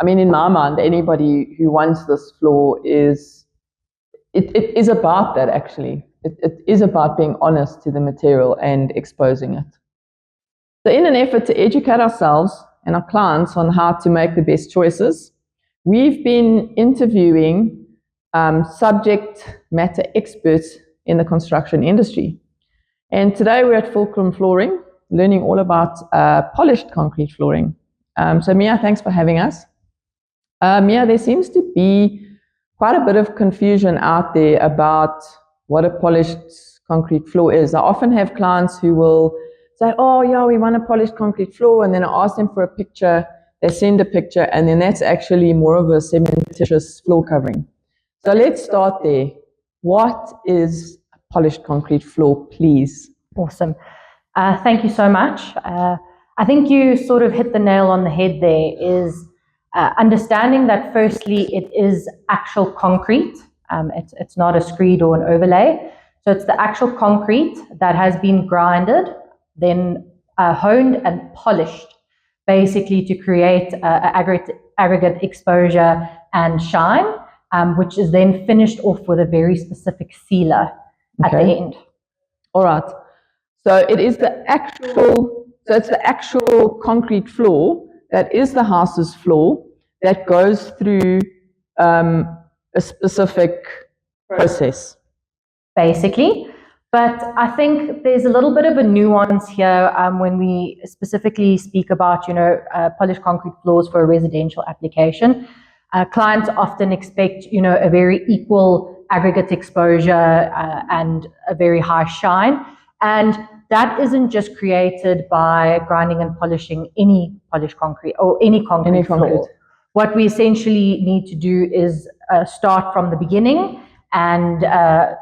I mean, in my mind, anybody who wants this floor is, it is about that actually. It is about being honest to the material and exposing it. So in an effort to educate ourselves and our clients on how to make the best choices, we've been interviewing subject matter experts in the construction industry. And today we're at Fulcrum Flooring, learning all about polished concrete flooring. So Mia, thanks for having us. Mia, there seems to be quite a bit of confusion out there about what a polished concrete floor is. I often have clients who will say, oh yeah, we want a polished concrete floor, and then I ask them for a picture, they send a picture, and then that's actually more of a cementitious floor covering. So let's start there. What is a polished concrete floor, please? Awesome. Thank you so much. I think you sort of hit the nail on the head there, is understanding that firstly it is actual concrete. It's not a screed or an overlay. So it's the actual concrete that has been grinded, then honed and polished, basically to create aggregate exposure and shine, which is then finished off with a very specific sealer at the end. All right. So it is the actual, so it's the actual concrete floor that is the house's floor that goes through a specific process. Basically. But I think there's a little bit of a nuance here when we specifically speak about, polished concrete floors for a residential application. Clients often expect, a very equal aggregate exposure and a very high shine. And that isn't just created by grinding and polishing any polished concrete or any concrete floor. What we essentially need to do is start from the beginning and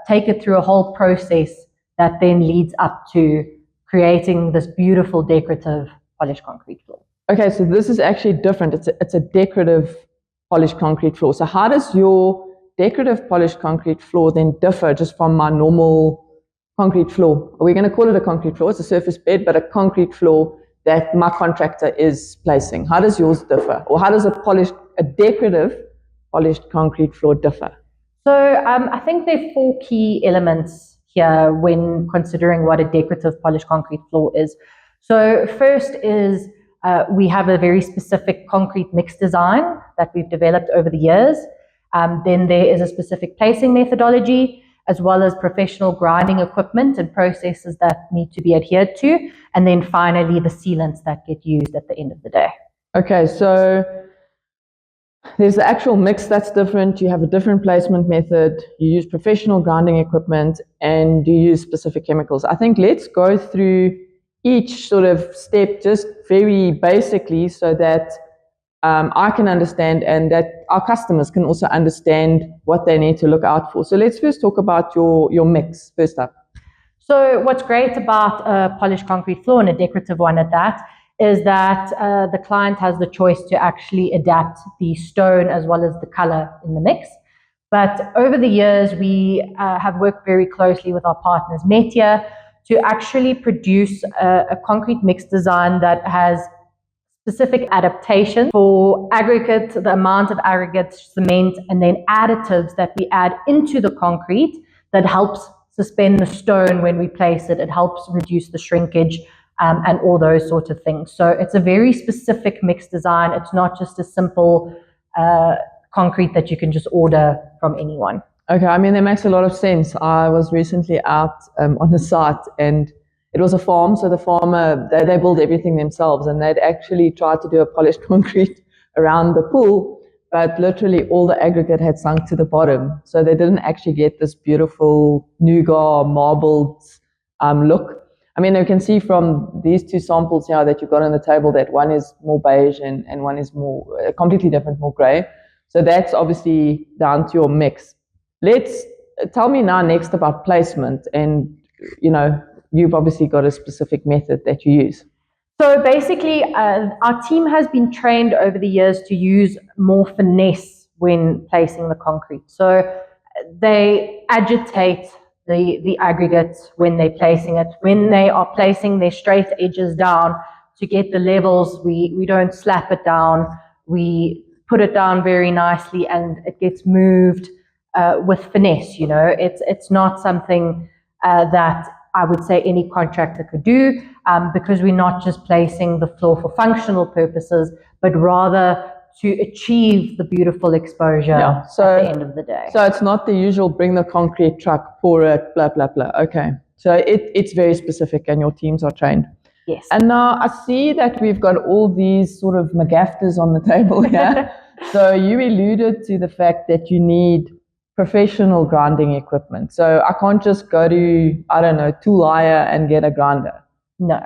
take it through a whole process that then leads up to creating this beautiful decorative polished concrete floor. Okay, so this is actually different. It's a decorative polished concrete floor. So how does your decorative polished concrete floor then differ just from my normal concrete floor? We're going to call it a concrete floor. It's a surface bed, but a concrete floor that my contractor is placing. How does yours differ? Or how does a decorative polished concrete floor differ? So I think there are 4 key elements here when considering what a decorative polished concrete floor is. So first is we have a very specific concrete mix design that we've developed over the years. Then there is a specific placing methodology, as well as professional grinding equipment and processes that need to be adhered to. And then finally, the sealants that get used at the end of the day. Okay, so there's the actual mix that's different. You have a different placement method. You use professional grinding equipment and you use specific chemicals. I think let's go through each sort of step just very basically so that I can understand and that our customers can also understand what they need to look out for. So let's first talk about your mix first up. So what's great about a polished concrete floor, and a decorative one at that, is that the client has the choice to actually adapt the stone as well as the color in the mix. But over the years, we have worked very closely with our partners, Metia, to actually produce a concrete mix design that has specific adaptation for aggregate, the amount of aggregate, cement, and then additives that we add into the concrete that helps suspend the stone when we place it. It helps reduce the shrinkage and all those sorts of things. So it's a very specific mix design. It's not just a simple concrete that you can just order from anyone. Okay, I mean, that makes a lot of sense. I was recently out on the site and it was a farm, so the farmer, they build everything themselves, and they'd actually tried to do a polished concrete around the pool, but literally all the aggregate had sunk to the bottom, so they didn't actually get this beautiful nougat marbled look. I mean, you can see from these 2 samples here that you've got on the table that one is more beige and one is more completely different, more grey. So that's obviously down to your mix. Let's tell me now next about placement, and you've obviously got a specific method that you use. So basically, our team has been trained over the years to use more finesse when placing the concrete. So they agitate the aggregates when they're placing it. When they are placing their straight edges down to get the levels, we don't slap it down. We put it down very nicely and it gets moved with finesse. It's not something that I would say any contractor could do, because we're not just placing the floor for functional purposes, but rather to achieve the beautiful exposure at the end of the day. So it's not the usual bring the concrete truck, pour it, blah, blah, blah. Okay. So it's very specific and your teams are trained. Yes. And now I see that we've got all these sort of McGafters on the table here. So you alluded to the fact that you need professional grinding equipment. So I can't just go to, I don't know, Tool Hire and get a grinder. No.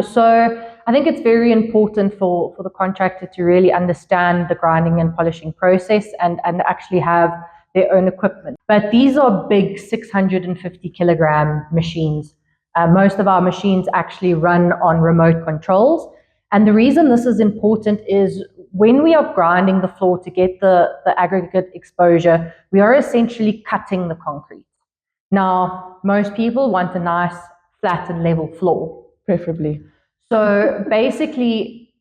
So I think it's very important for the contractor to really understand the grinding and polishing process and actually have their own equipment. But these are big 650 kilogram machines. Most of our machines actually run on remote controls. And the reason this is important is when we are grinding the floor to get the aggregate exposure, we are essentially cutting the concrete. Now, most people want a nice flat and level floor. Preferably. So basically,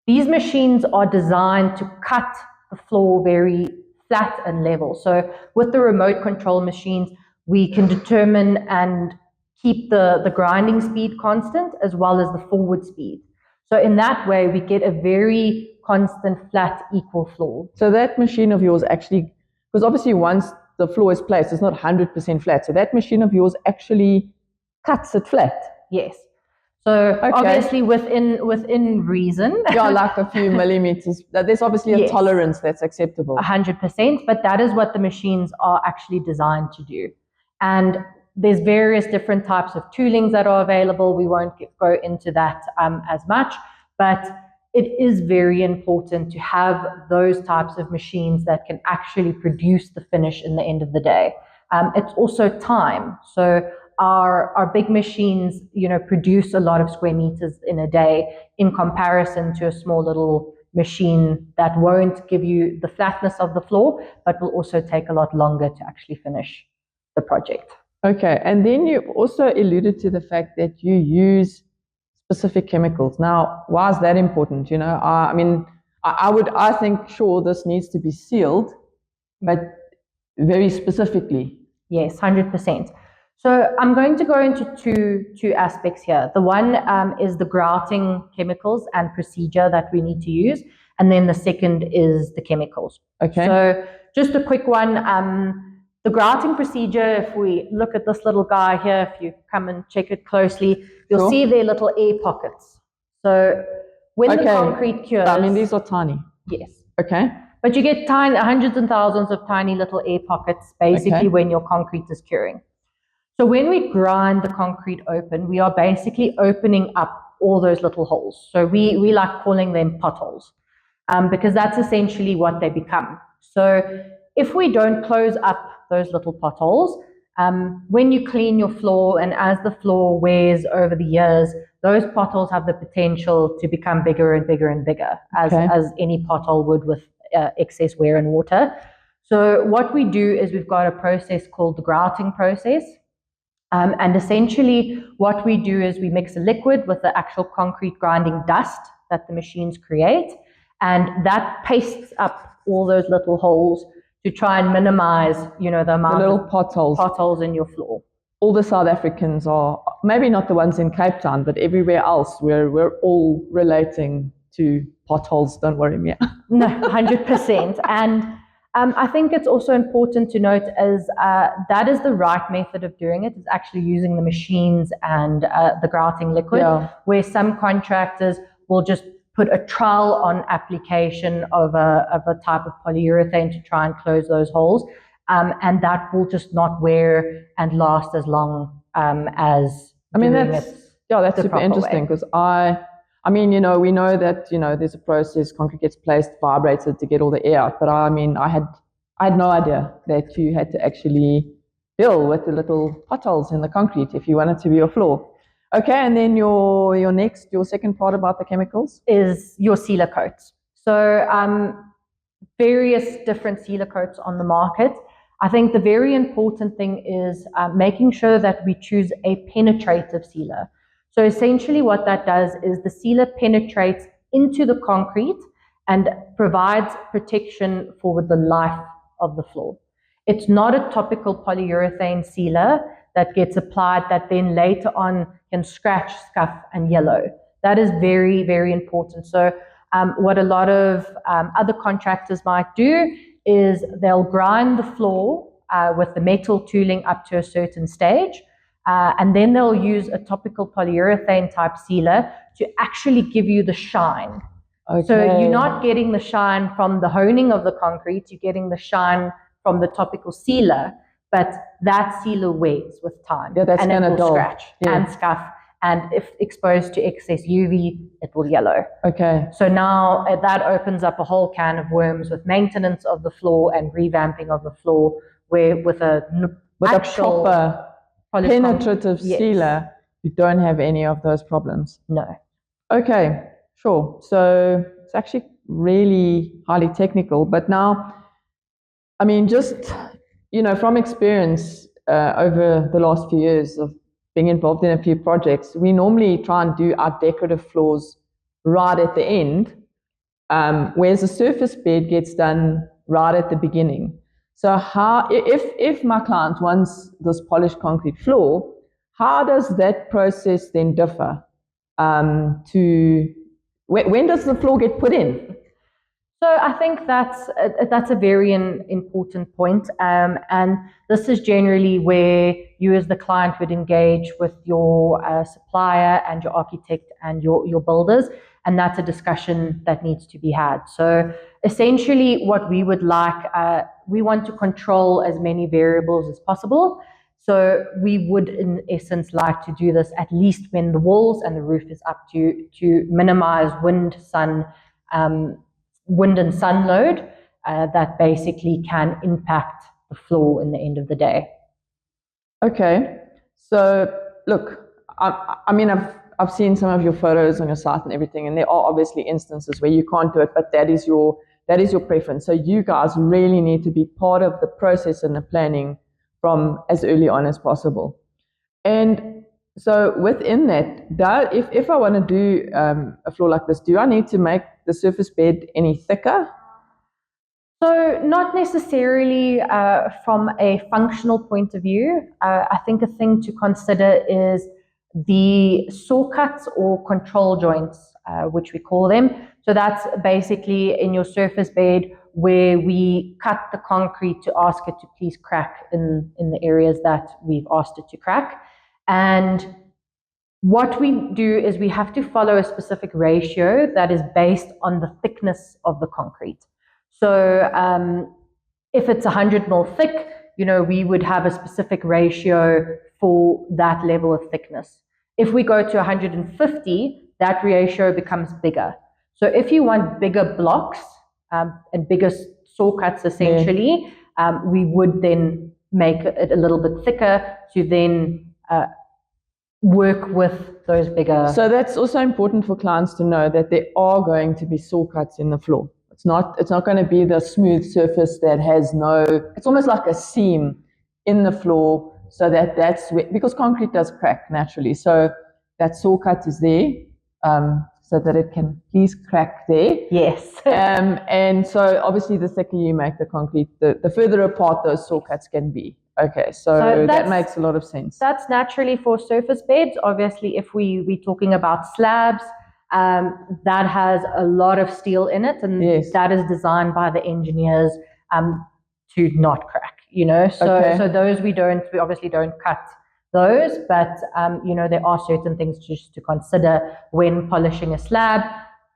these machines are designed to cut the floor very flat and level. So with the remote control machines, we can determine and keep the grinding speed constant as well as the forward speed. So in that way, we get a very constant, flat, equal floor. So that machine of yours actually, because obviously once the floor is placed, it's not 100% flat. So that machine of yours actually cuts it flat. Yes. So obviously within reason. Yeah, like a few millimeters. There's obviously a tolerance that's acceptable. 100%, but that is what the machines are actually designed to do. And there's various different types of toolings that are available. We won't go into that as much, but it is very important to have those types of machines that can actually produce the finish in the end of the day. It's also time. So our big machines, produce a lot of square meters in a day in comparison to a small little machine that won't give you the flatness of the floor, but will also take a lot longer to actually finish the project. Okay, and then you also alluded to the fact that you use specific chemicals. Now, why is that important? I mean, I think sure this needs to be sealed, but very specifically. Yes, 100%. So I'm going to go into two aspects here. The one is the grouting chemicals and procedure that we need to use, and then the second is the chemicals. Okay. So just a quick one. The grouting procedure, if we look at this little guy here, if you come and check it closely, you'll see their little air pockets. So when the concrete cures... I mean, these are tiny. Yes. Okay. But you get hundreds and thousands of tiny little air pockets, basically, when your concrete is curing. So when we grind the concrete open, we are basically opening up all those little holes. So we like calling them potholes, because that's essentially what they become. So if we don't close up those little potholes, when you clean your floor and as the floor wears over the years, those potholes have the potential to become bigger and bigger and bigger, as any pothole would with excess wear and water. So what we do is we've got a process called the grouting process. And essentially what we do is we mix a liquid with the actual concrete grinding dust that the machines create, and that pastes up all those little holes to try and minimize, the amount of potholes in your floor. All the South Africans are, maybe not the ones in Cape Town, but everywhere else, we're all relating to potholes, don't worry, Mia. No, 100%. And I think it's also important to note as that is the right method of doing it, is actually using the machines and the grouting liquid, where some contractors will just put a trowel on application of a type of polyurethane to try and close those holes, and that will just not wear and last as long as that's super interesting, because I mean, we know that, there's a process, concrete gets placed, vibrated to get all the air out. But I mean, I had no idea that you had to actually deal with the little potholes in the concrete if you wanted to be your floor. Okay, and then your second part about the chemicals? Is your sealer coats. So various different sealer coats on the market. I think the very important thing is making sure that we choose a penetrative sealer. So essentially what that does is the sealer penetrates into the concrete and provides protection for the life of the floor. It's not a topical polyurethane sealer that gets applied that then later on can scratch, scuff, and yellow. That is very, very important. So what a lot of other contractors might do is they'll grind the floor with the metal tooling up to a certain stage, and then they'll use a topical polyurethane type sealer to actually give you the shine. Okay. So you're not getting the shine from the honing of the concrete, you're getting the shine from the topical sealer, but that sealer wears with time, and it will scratch and scuff, and if exposed to excess UV, it will yellow. Okay. So now that opens up a whole can of worms with maintenance of the floor and revamping of the floor, where with a proper penetrative sealer, you don't have any of those problems. No. Okay, sure. So it's actually really highly technical, but now, I mean, just, from experience over the last few years of being involved in a few projects, we normally try and do our decorative floors right at the end, whereas the surface bed gets done right at the beginning. So how, if my client wants this polished concrete floor, how does that process then differ when does the floor get put in? So I think that's a very important point, and this is generally where you as the client would engage with your supplier and your architect and your builders, and that's a discussion that needs to be had. So essentially what we would like, we want to control as many variables as possible. So we would, in essence, like to do this at least when the walls and the roof is up, to minimize wind and sun load that basically can impact the floor in the end of the day. Okay, so look, I mean, I've seen some of your photos on your site and everything, and there are obviously instances where you can't do it, but that is your preference. So you guys really need to be part of the process and the planning from as early on as possible. And so within that, if I want to do a floor like this, do I need to make the surface bed any thicker? So not necessarily from a functional point of view. I think a thing to consider is the saw cuts or control joints, which we call them. So that's basically in your surface bed where we cut the concrete to ask it to please crack in the areas that we've asked it to crack. And what we do is we have to follow a specific ratio that is based on the thickness of the concrete. So if it's 100 mil thick, we would have a specific ratio for that level of thickness. If we go to 150, that ratio becomes bigger. So if you want bigger blocks and bigger saw cuts, essentially, we would then make it a little bit thicker to then work with those bigger. So that's also important for clients to know that there are going to be saw cuts in the floor. It's not going to be the smooth surface that has it's almost like a seam in the floor, so that's where, because concrete does crack naturally. So that saw cut is there, so that it can please crack there. Yes. And so obviously the thicker you make the concrete, the further apart those saw cuts can be. Okay, so that makes a lot of sense. That's naturally for surface beds. Obviously, if we're talking about slabs, that has a lot of steel in it, and that is designed by the engineers to not crack. So those we obviously don't cut those, but there are certain things just to consider when polishing a slab.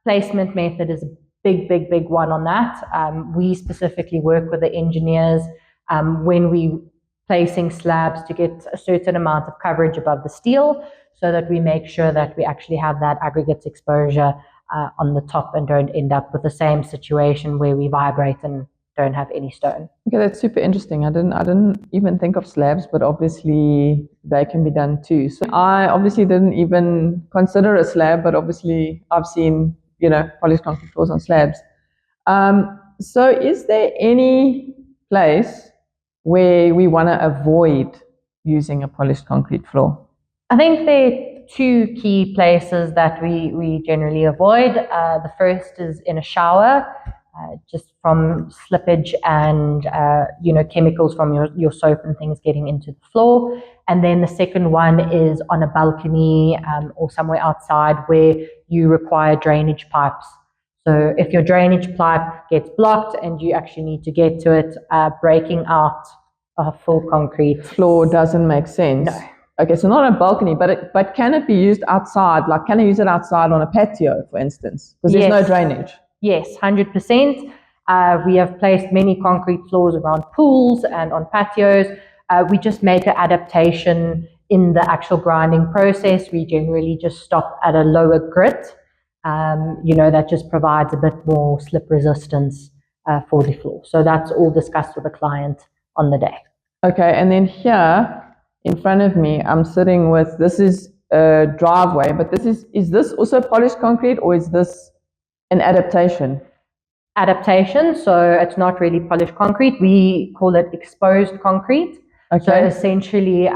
Placement method is a big one on that. We specifically work with the engineers when we placing slabs to get a certain amount of coverage above the steel, so that we make sure that we actually have that aggregates exposure on the top and don't end up with the same situation where we vibrate and don't have any stone. Okay, that's super interesting. I didn't even think of slabs, but obviously they can be done too. So I obviously didn't even consider a slab, but obviously I've seen polished concrete floors on slabs. So is there any place where we want to avoid using a polished concrete floor? I think two key places that we generally avoid. The first is in a shower, just from slippage and chemicals from your soap and things getting into the floor. And then the second one is on a balcony or somewhere outside where you require drainage pipes. So if your drainage pipe gets blocked and you actually need to get to it, breaking out a full concrete floor doesn't make sense. No. Okay, so not on a balcony, but can it be used outside? Like, can I use it outside on a patio, for instance? Because there's no drainage. Yes, 100%. We have placed many concrete floors around pools and on patios. We just make an adaptation in the actual grinding process. We generally just stop at a lower grit, that just provides a bit more slip resistance for the floor. So that's all discussed with the client on the day. Okay, and then here in front of me, I'm sitting with, this is a driveway, but is this also polished concrete, or is this an adaptation? Adaptation, so it's not really polished concrete. We call it exposed concrete. Okay. So essentially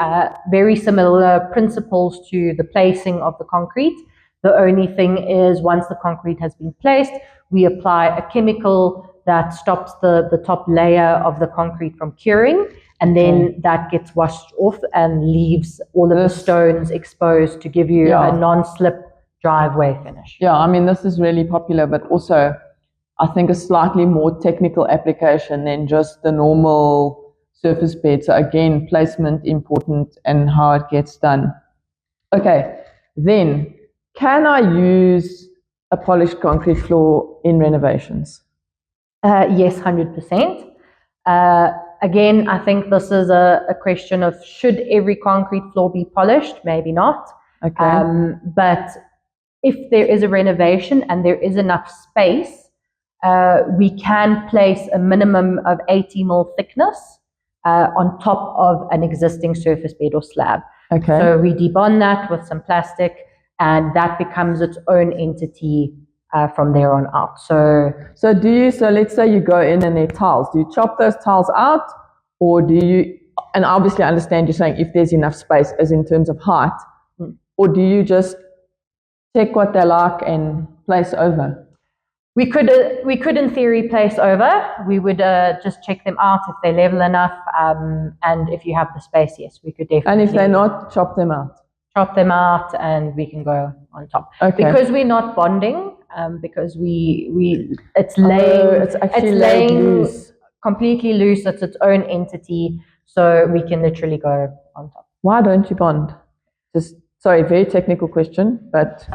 very similar principles to the placing of the concrete. The only thing is, once the concrete has been placed, we apply a chemical that stops the top layer of the concrete from curing, and then that gets washed off and leaves all of the stones exposed to give you a non-slip driveway finish. Yeah, I mean, this is really popular, but also I think a slightly more technical application than just the normal surface bed. So again, placement important and how it gets done. Okay, then can I use a polished concrete floor in renovations? Yes, 100%. Again, I think this is a question of, should every concrete floor be polished? Maybe not. Okay. But if there is a renovation and there is enough space, we can place a minimum of 80 mil thickness on top of an existing surface bed or slab. Okay. So we debond that with some plastic, and that becomes its own entity from there on out. So let's say you go in and there are tiles. Do you chop those tiles out, or do you, and obviously I understand you're saying if there's enough space as in terms of height, or do you just check what they like and place over? We could in theory place over. We would just check them out if they're level enough, and if you have the space, yes, we could definitely. And if they're not, chop them out. Chop them out, and we can go on top. Okay. Because we're not bonding, because it's laying loose. Completely loose. It's its own entity, so we can literally go on top. Why don't you bond? Sorry, very technical question, but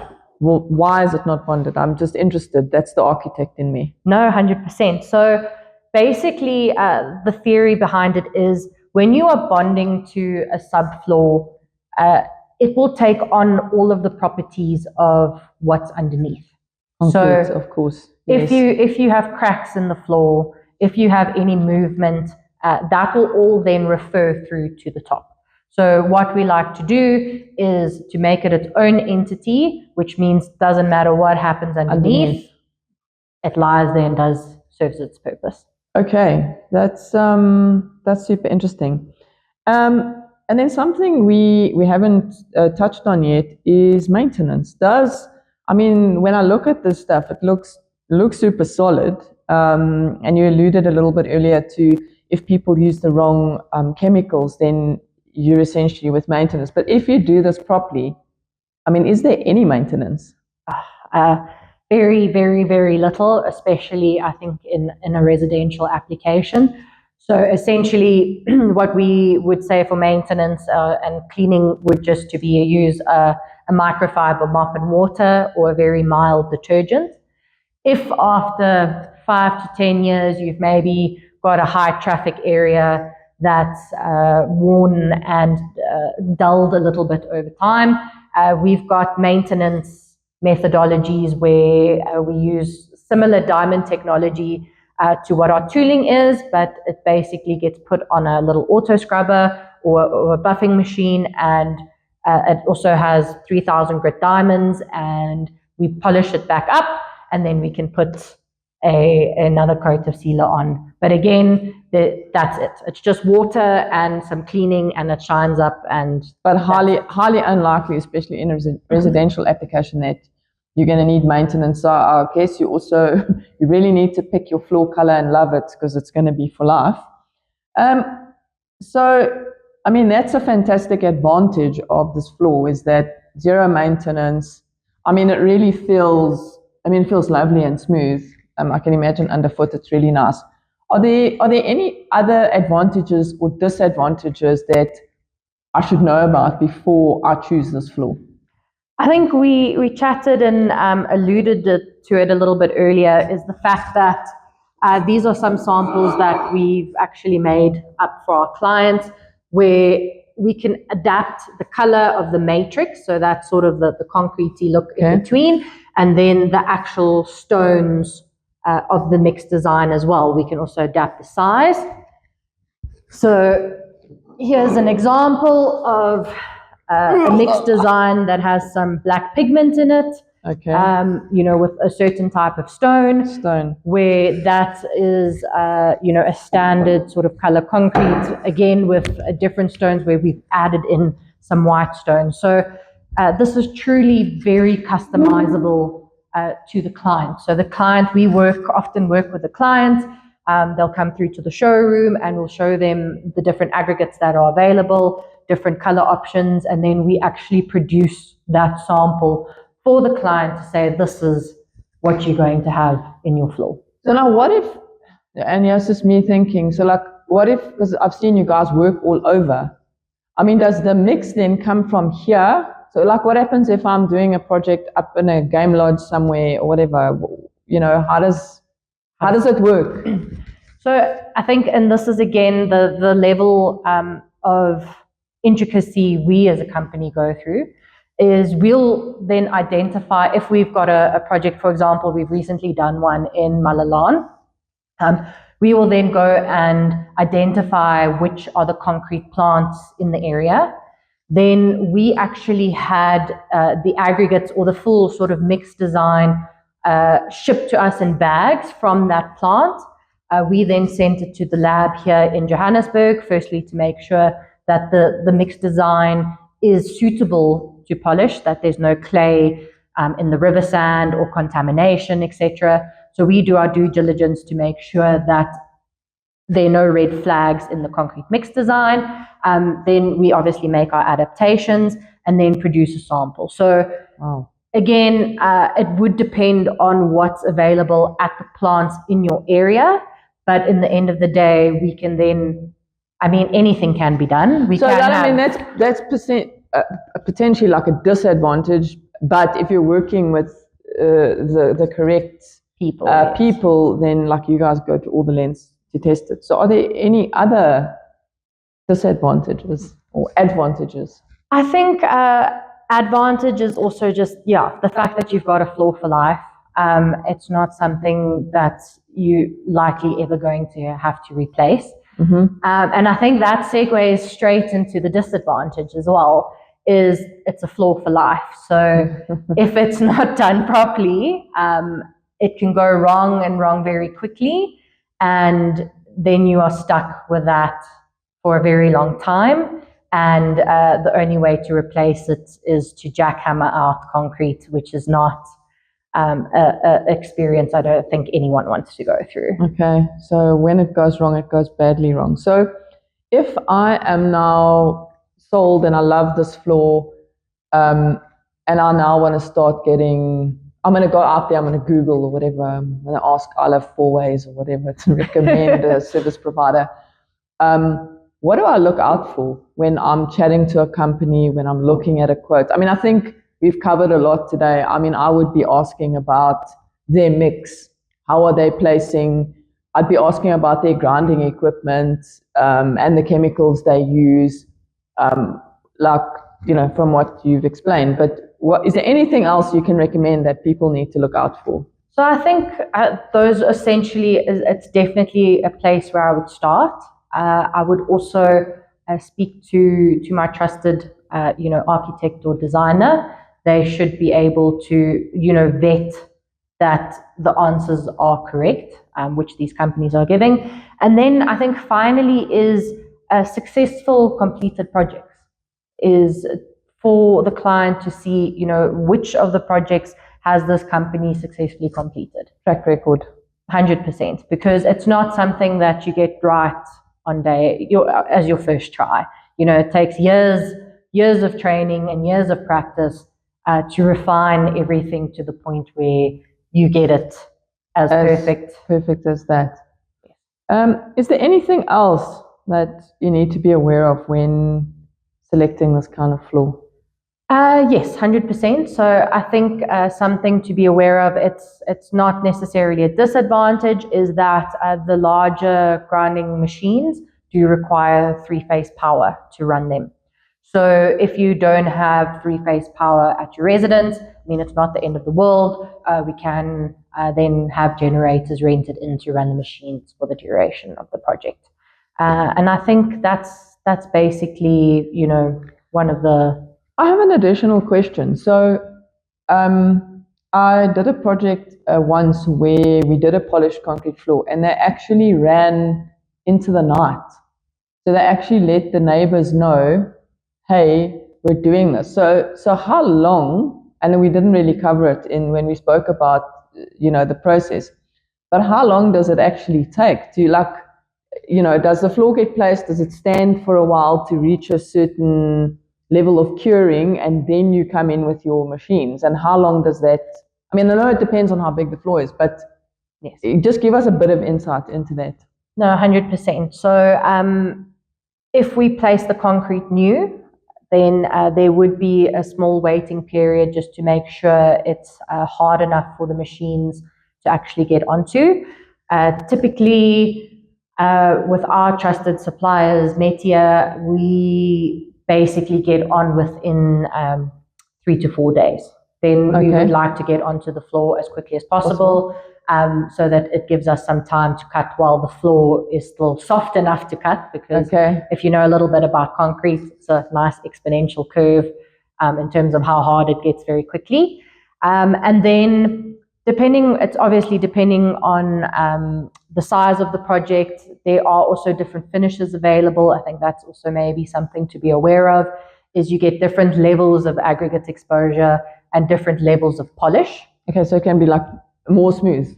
why is it not bonded? I'm just interested. That's the architect in me. No, 100%. So basically, the theory behind it is, when you are bonding to a subfloor, it will take on all of the properties of what's underneath. Concrete, of course. Yes. If you have cracks in the floor, if you have any movement, that will all then refer through to the top. So what we like to do is to make it its own entity, which means doesn't matter what happens underneath. It lies there and serves its purpose. Okay, that's super interesting. And then something we haven't touched on yet is maintenance. When I look at this stuff, it looks super solid. And you alluded a little bit earlier to, if people use the wrong chemicals, then you're essentially with maintenance. But if you do this properly, is there any maintenance? Very, very, very little, especially I think in a residential application. So essentially what we would say for maintenance and cleaning would just to be use a microfiber mop and water, or a very mild detergent. If after 5 to 10 years you've maybe got a high traffic area that's worn and dulled a little bit over time, we've got maintenance methodologies where we use similar diamond technology to what our tooling is, but it basically gets put on a little auto scrubber or a buffing machine, and it also has 3,000 grit diamonds, and we polish it back up, and then we can put another coat of sealer on. But again, that's it. It's just water and some cleaning, and it shines up. But highly unlikely, especially in a residential application, that you're going to need maintenance. So I guess you really need to pick your floor color and love it, because it's going to be for life. So, I mean, that's a fantastic advantage of this floor, is that zero maintenance. I mean, it really feels lovely and smooth. I can imagine underfoot, it's really nice. Are there any other advantages or disadvantages that I should know about before I choose this floor? I think we chatted and alluded to it a little bit earlier, is the fact that these are some samples that we've actually made up for our clients, where we can adapt the color of the matrix, so that's sort of the concretey look in between, and then the actual stones of the mixed design as well. We can also adapt the size. So here's an example of a mixed design that has some black pigment in it. Okay. With a certain type of stone, where that is, a standard sort of color concrete, again with different stones where we've added in some white stone. So this is truly very customizable to the client. So the client, we often work with the client. They'll come through to the showroom and we'll show them the different aggregates that are available, different color options, and then we actually produce that sample for the client to say, this is what you're going to have in your floor. So now what if, and it's just me thinking, so like what if, because I've seen you guys work all over, I mean, does the mix then come from here? So like what happens if I'm doing a project up in a game lodge somewhere or whatever, how does it work? So I think, and this is again the level of intricacy we as a company go through, is we'll then identify, if we've got a project, for example, we've recently done one in Malalan, we will then go and identify which are the concrete plants in the area. Then we actually had the aggregates or the full sort of mixed design shipped to us in bags from that plant. We then sent it to the lab here in Johannesburg, firstly to make sure that the mixed design is suitable to polish, that there's no clay in the river sand or contamination, etc. So we do our due diligence to make sure that there are no red flags in the concrete mix design. Then we obviously make our adaptations and then produce a sample. So again, it would depend on what's available at the plants in your area. But in the end of the day, we can then, anything can be done. That's potentially like a disadvantage. But if you're working with the correct people, then like you guys go to all the lengths to test it. So are there any other disadvantages or advantages? I think advantage is also just, the fact that you've got a floor for life. It's not something that you likely ever going to have to replace. Mm-hmm. And I think that segues straight into the disadvantage as well, is it's a floor for life. So if it's not done properly, it can go wrong and wrong very quickly. And then you are stuck with that for a very long time. And the only way to replace it is to jackhammer out concrete, which is not an experience I don't think anyone wants to go through. Okay, so when it goes wrong, it goes badly wrong. So if I am now sold and I love this floor, and I now want to start I'm going to go out there, I'm going to Google or whatever, I'm going to ask I Love Four Ways or whatever to recommend a service provider. What do I look out for when I'm chatting to a company, when I'm looking at a quote? I think we've covered a lot today. I would be asking about their mix. How are they placing? I'd be asking about their grinding equipment and the chemicals they use, from what you've explained. But is there anything else you can recommend that people need to look out for? So I think those essentially, it's definitely a place where I would start. I would also speak to my trusted, architect or designer. They should be able to, vet that the answers are correct, which these companies are giving. And then I think finally is successful completed projects is for the client to see, which of the projects has this company successfully completed. Track record. 100%, because it's not something that you get right on day as your first try. It takes years of training and years of practice to refine everything to the point where you get it as perfect as that. Is there anything else that you need to be aware of when selecting this kind of floor? Yes, 100%. So I think something to be aware of, it's not necessarily a disadvantage, is that the larger grinding machines do require three-phase power to run them. So if you don't have three-phase power at your residence, it's not the end of the world. We can then have generators rented in to run the machines for the duration of the project. And I think that's basically, one of the... I have an additional question. So I did a project once where we did a polished concrete floor, and they actually ran into the night. So they actually let the neighbors know, hey, we're doing this. So how long, and we didn't really cover it when we spoke about, the process, but how long does it actually take to, does the floor get placed? Does it stand for a while to reach a certain level of curing, and then you come in with your machines? And how long does that, I know it depends on how big the floor is, but yes, just give us a bit of insight into that. No, 100%. So if we place the concrete new, then there would be a small waiting period just to make sure it's hard enough for the machines to actually get onto. Typically, with our trusted suppliers, Metia, we basically get on within 3 to 4 days. Then we would like to get onto the floor as quickly as possible. So that it gives us some time to cut while the floor is still soft enough to cut, because if you know a little bit about concrete, it's a nice exponential curve in terms of how hard it gets very quickly. And then it's obviously depending on the size of the project. There are also different finishes available. I think that's also maybe something to be aware of, is you get different levels of aggregate exposure and different levels of polish. Okay, so it can be like more smooth.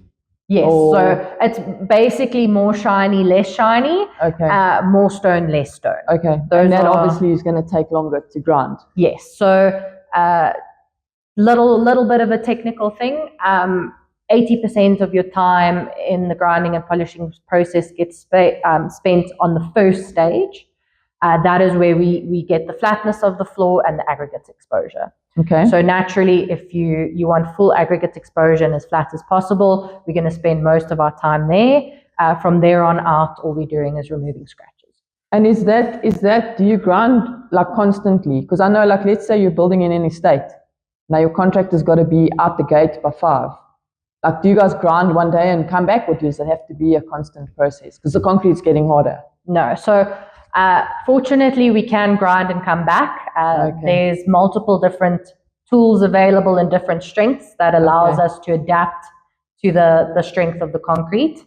Yes, so it's basically more shiny, less shiny, more stone, less stone. Okay, and that obviously is going to take longer to grind. Yes, so little bit of a technical thing. 80% of your time in the grinding and polishing process gets spent on the first stage. That is where we get the flatness of the floor and the aggregate exposure. Okay. So naturally, if you want full aggregate exposure and as flat as possible, we're going to spend most of our time there. From there on out, all we're doing is removing scratches. And is that do you grind like constantly? Because I know, like, let's say you're building in any state. Now your contractor's got to be out the gate by 5. Like, do you guys grind one day and come back, or does it have to be a constant process? Because the concrete's getting harder. No. So fortunately, we can grind and come back. There's multiple different tools available in different strengths that allows us to adapt to the strength of the concrete.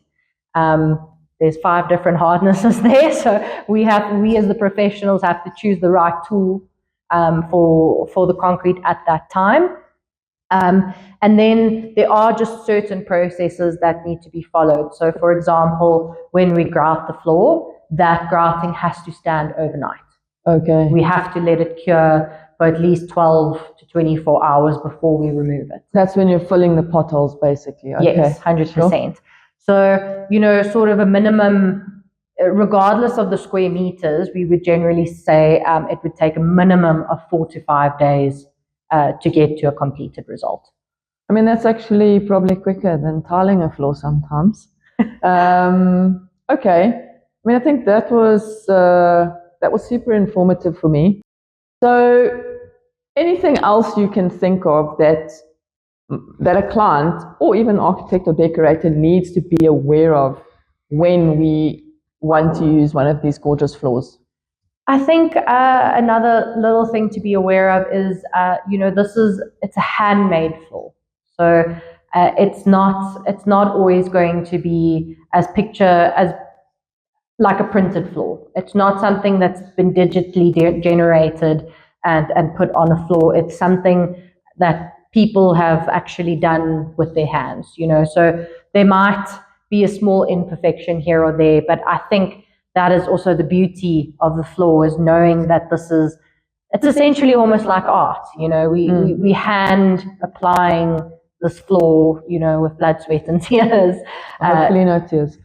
There's 5 different hardnesses there, so we as the professionals have to choose the right tool for the concrete at that time. And then there are just certain processes that need to be followed. So for example, when we grout the floor, that grouting has to stand overnight. Okay. We have to let it cure for at least 12 to 24 hours before we remove it. That's when you're filling the potholes, basically. Okay. Yes, 100%. Sure. So, sort of a minimum, regardless of the square meters, we would generally say it would take a minimum of 4 to 5 days to get to a completed result. That's actually probably quicker than tiling a floor sometimes. Okay. I think that was super informative for me. So anything else you can think of that a client or even architect or decorator needs to be aware of when we want to use one of these gorgeous floors? I think another little thing to be aware of is, it's a handmade floor. So it's not always going to be as like a printed floor. It's not something that's been digitally generated and put on a floor. It's something that people have actually done with their hands, So there might be a small imperfection here or there, but I think that is also the beauty of the floor, is knowing that it's essentially almost like art. We hand applying this floor, with blood, sweat, and tears. Hopefully not tears.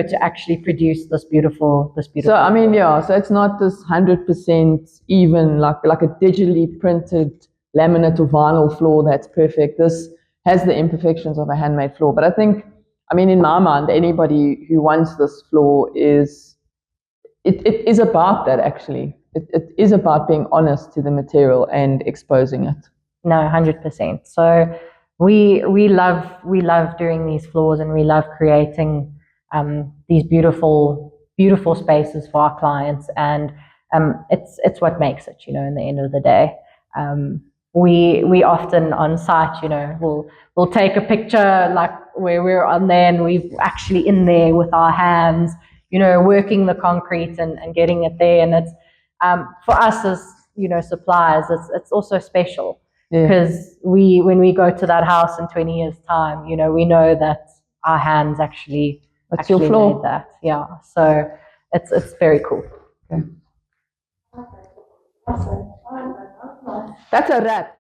To actually produce this beautiful. So I mean, so it's not this 100% even like a digitally printed laminate or vinyl floor that's perfect. This has the imperfections of a handmade floor. But I think, in my mind, anybody who wants this floor it is about that actually. It is about being honest to the material and exposing it. No, 100%. So we love doing these floors, and we love creating these beautiful spaces for our clients, and it's what makes it, in the end of the day. We often on site, we'll take a picture like where we're on there and we're actually in there with our hands, working the concrete and getting it there. And it's for us as suppliers, it's also special, because when we go to that house in 20 years' time, we know that our hands actually your floor. made that. Yeah, so it's very cool. Okay. That's a wrap.